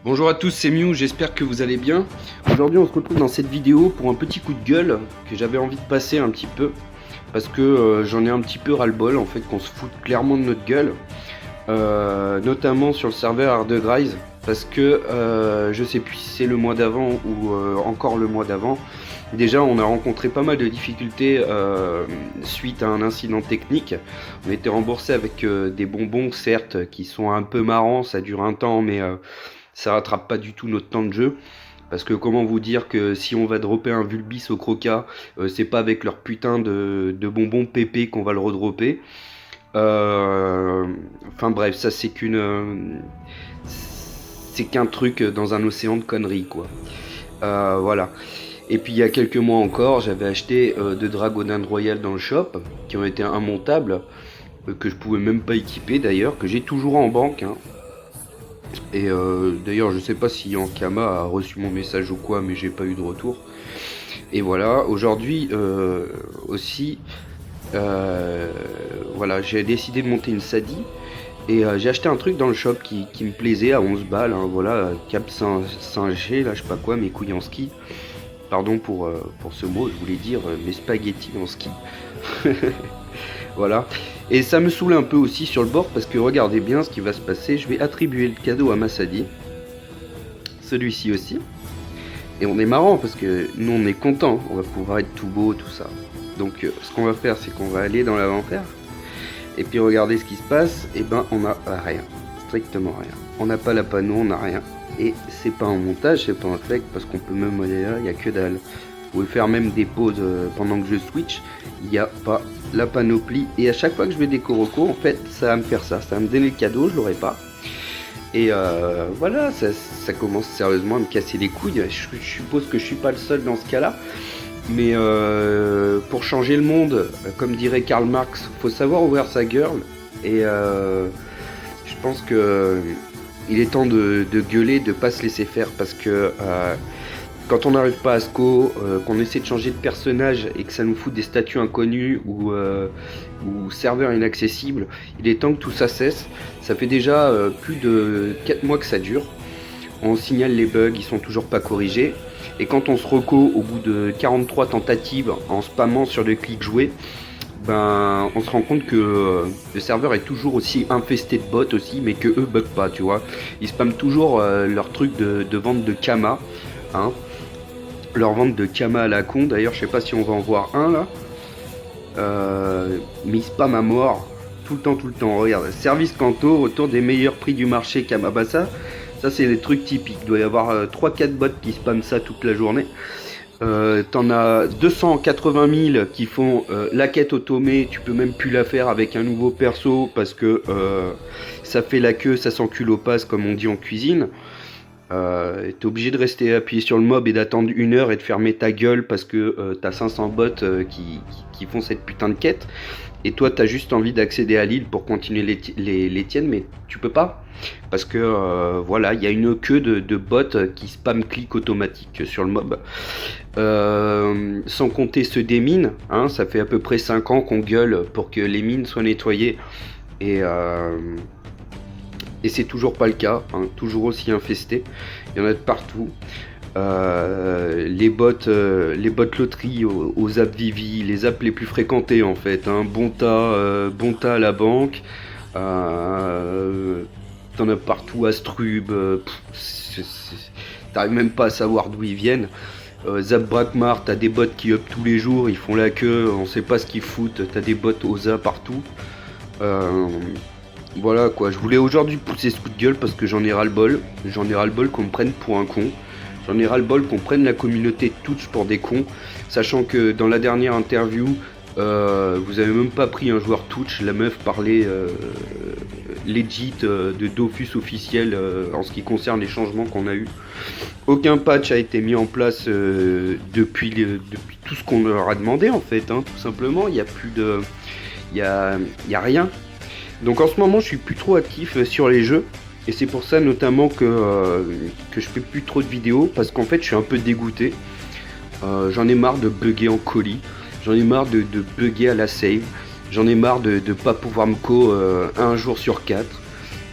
Bonjour à tous, c'est Mew, j'espère que vous allez bien. Aujourd'hui on se retrouve dans cette vidéo pour un petit coup de gueule que j'avais envie de passer un petit peu. Parce que j'en ai un petit peu ras-le-bol en fait qu'on se fout clairement de notre gueule. Notamment sur le serveur Hardegrise. Parce que je sais plus si c'est le mois d'avant ou encore le mois d'avant. Déjà on a rencontré pas mal de difficultés suite à un incident technique. On a été remboursé avec des bonbons certes qui sont un peu marrants, ça dure un temps mais ça rattrape pas du tout notre temps de jeu. Parce que comment vous dire que si on va dropper un Vulbis au Croca, c'est pas avec leur putain de bonbons pépé qu'on va le redropper. Enfin bref, ça c'est c'est qu'un truc dans un océan de conneries quoi. Voilà. Et puis il y a quelques mois encore, j'avais acheté deux Dragonade Royal dans le shop, qui ont été immontables, que je pouvais même pas équiper d'ailleurs, que j'ai toujours en banque, hein. Et d'ailleurs, je sais pas si Ankama a reçu mon message ou quoi, mais j'ai pas eu de retour. Et voilà, aujourd'hui aussi, voilà, j'ai décidé de monter une Sadi. Et j'ai acheté un truc dans le shop qui me plaisait à 11 balles, hein, voilà, Cap Saint-G, là je sais pas quoi, mes couilles en ski. Pardon pour ce mot, je voulais dire mes spaghettis en ski. Voilà. Et ça me saoule un peu aussi sur le bord parce que regardez bien ce qui va se passer. Je vais attribuer le cadeau à Massadi. Celui-ci aussi. Et on est marrant parce que nous on est content. On va pouvoir être tout beau, tout ça. Donc ce qu'on va faire, c'est qu'on va aller dans l'inventaire. Et puis regardez ce qui se passe. Et ben on a rien. Strictement rien. On n'a pas la panneau, on n'a rien. Et c'est pas un montage, c'est pas un fake parce qu'on peut même aller là, il n'y a que dalle. Vous pouvez faire même des pauses pendant que je switch. Il n'y a pas la panoplie. Et à chaque fois que je vais des Koroko, en fait, ça va me faire ça. Ça va me donner le cadeau, je l'aurai pas. Et voilà, ça commence sérieusement à me casser les couilles. Je suppose que je suis pas le seul dans ce cas-là. Mais pour changer le monde, comme dirait Karl Marx, faut savoir ouvrir sa gueule. Et je pense que il est temps de gueuler, de pas se laisser faire. Parce que quand on n'arrive pas à SCO, qu'on essaie de changer de personnage et que ça nous fout des statuts inconnus ou serveurs inaccessibles, il est temps que tout ça cesse. Ça fait déjà plus de 4 mois que ça dure. On signale les bugs, ils sont toujours pas corrigés. Et quand on se reco au bout de 43 tentatives en spammant sur le clic jouer, ben on se rend compte que le serveur est toujours aussi infesté de bots aussi, mais que eux bug pas, tu vois. Ils spamment toujours leur truc de vente de Kama, hein. Leur vente de Kama à la con, d'ailleurs je sais pas si on va en voir un là. Mais ils spam à mort, tout le temps, regarde. Service Kanto, retour des meilleurs prix du marché Kama. Bah ça c'est les trucs typiques, il doit y avoir 3-4 bots qui spamment ça toute la journée. T'en as 280 000 qui font la quête automée, tu peux même plus la faire avec un nouveau perso parce que ça fait la queue, ça s'encule au passe comme on dit en cuisine. T'es obligé de rester appuyé sur le mob et d'attendre 1 heure et de fermer ta gueule parce que t'as 500 bots qui font cette putain de quête. Et toi t'as juste envie d'accéder à l'île pour continuer les tiennes, mais tu peux pas. Parce que voilà, il y a une queue de bots qui spam clic automatique sur le mob. Sans compter ceux des mines, hein, ça fait à peu près 5 ans qu'on gueule pour que les mines soient nettoyées. Et c'est toujours pas le cas, hein, toujours aussi infesté. Il y en a de partout. Les bots loterie aux apps Vivi, les apps les plus fréquentées en fait, hein. Bonta à la banque. T'en as partout, Astrub. T'arrives même pas à savoir d'où ils viennent. Zap Brakmar, t'as des bots qui up tous les jours, ils font la queue, on sait pas ce qu'ils foutent. T'as des bots aux ZA partout. Voilà quoi, je voulais aujourd'hui pousser ce coup de gueule parce que j'en ai ras-le-bol. J'en ai ras-le-bol qu'on me prenne pour un con. J'en ai ras-le-bol qu'on prenne la communauté de Twitch pour des cons. Sachant que dans la dernière interview, vous avez même pas pris un joueur Twitch. La meuf parlait legit de Dofus officiel en ce qui concerne les changements qu'on a eu. Aucun patch a été mis en place depuis tout ce qu'on leur a demandé en fait, hein, tout simplement. Il n'y a plus de... Il y a rien. Donc en ce moment je suis plus trop actif sur les jeux. Et c'est pour ça notamment que je fais plus trop de vidéos. Parce qu'en fait je suis un peu dégoûté. J'en ai marre de bugger en colis. J'en ai marre de bugger à la save. J'en ai marre de pas pouvoir me co un jour sur 4.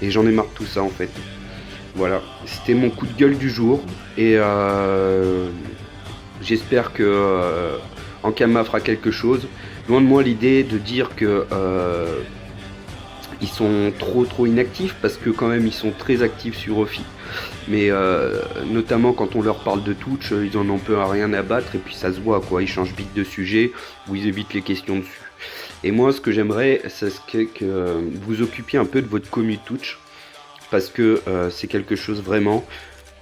Et j'en ai marre de tout ça en fait. Voilà, c'était mon coup de gueule du jour. Et j'espère que Ankama fera quelque chose. Loin de moi l'idée de dire que ils sont trop inactifs, parce que quand même ils sont très actifs sur Ophi. Mais notamment quand on leur parle de Twitch, ils en ont peu à rien à battre, et puis ça se voit quoi, ils changent vite de sujet, ou ils évitent les questions dessus. Et moi ce que j'aimerais, c'est que vous occupiez un peu de votre commu Twitch, parce que c'est quelque chose vraiment,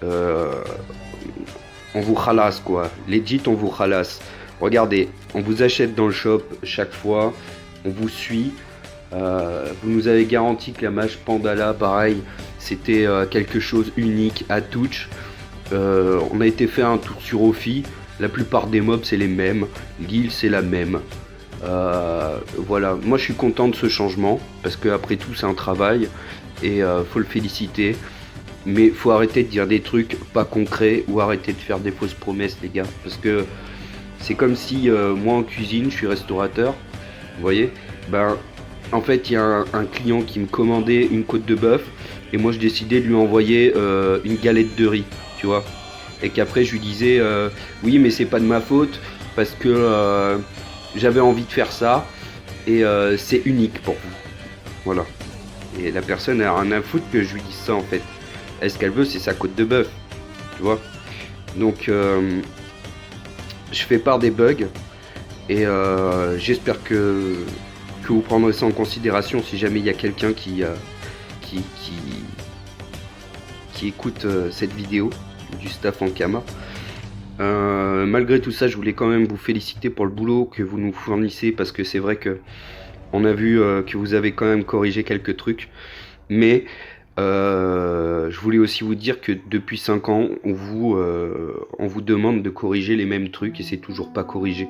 on vous ralasse quoi, legit on vous ralasse. Regardez, on vous achète dans le shop chaque fois, on vous suit. Vous nous avez garanti que la mage Pandala, pareil, c'était quelque chose unique à Twitch. On a été faire un tour sur Ophi. La plupart des mobs c'est les mêmes. L'île c'est la même. Voilà, moi je suis content de ce changement parce que après tout c'est un travail et faut le féliciter. Mais faut arrêter de dire des trucs pas concrets ou arrêter de faire des fausses promesses, les gars. Parce que c'est comme si moi en cuisine, je suis restaurateur, vous voyez, ben en fait il y a un client qui me commandait une côte de bœuf et moi je décidais de lui envoyer une galette de riz, tu vois. Et qu'après je lui disais oui mais c'est pas de ma faute parce que j'avais envie de faire ça et c'est unique pour vous. Voilà. Et la personne a rien à foutre que je lui dise ça en fait. Elle, ce qu'elle veut c'est sa côte de bœuf, tu vois. Donc je fais part des bugs et j'espère que vous prendrez ça en considération si jamais il y a quelqu'un qui écoute cette vidéo du staff Ankama. Malgré tout ça, je voulais quand même vous féliciter pour le boulot que vous nous fournissez parce que c'est vrai que on a vu que vous avez quand même corrigé quelques trucs, mais je voulais aussi vous dire que depuis 5 ans, on vous demande de corriger les mêmes trucs et c'est toujours pas corrigé.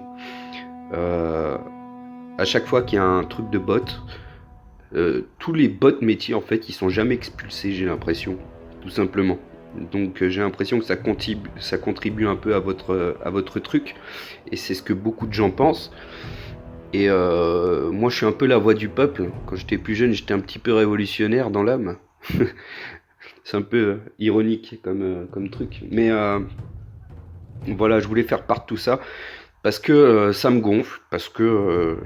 À chaque fois qu'il y a un truc de bot, tous les bots métiers en fait, ils sont jamais expulsés, j'ai l'impression, tout simplement. Donc j'ai l'impression que ça contribue un peu à votre truc, et c'est ce que beaucoup de gens pensent. Et moi je suis un peu la voix du peuple. Quand j'étais plus jeune, j'étais un petit peu révolutionnaire dans l'âme. C'est un peu ironique comme truc. Mais voilà, je voulais faire part de tout ça parce que ça me gonfle, parce que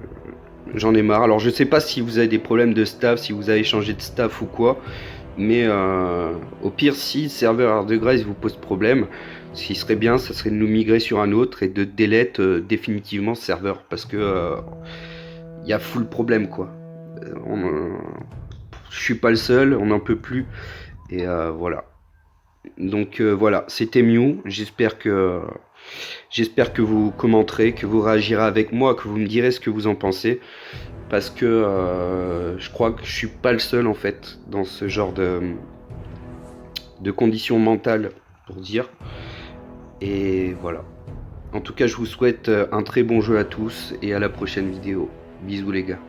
j'en ai marre. Alors je sais pas si vous avez des problèmes de staff, si vous avez changé de staff ou quoi, mais au pire si le serveur de Grace vous pose problème, ce qui serait bien, ça serait de nous migrer sur un autre et de delete définitivement ce serveur, parce que y a full problème quoi. Je suis pas le seul, on n'en peut plus, et voilà. Donc voilà, c'était Mew. J'espère que vous commenterez, que vous réagirez avec moi, que vous me direz ce que vous en pensez, parce que je crois que je suis pas le seul en fait dans ce genre de conditions mentales pour dire. Et voilà. En tout cas, je vous souhaite un très bon jeu à tous et à la prochaine vidéo. Bisous les gars.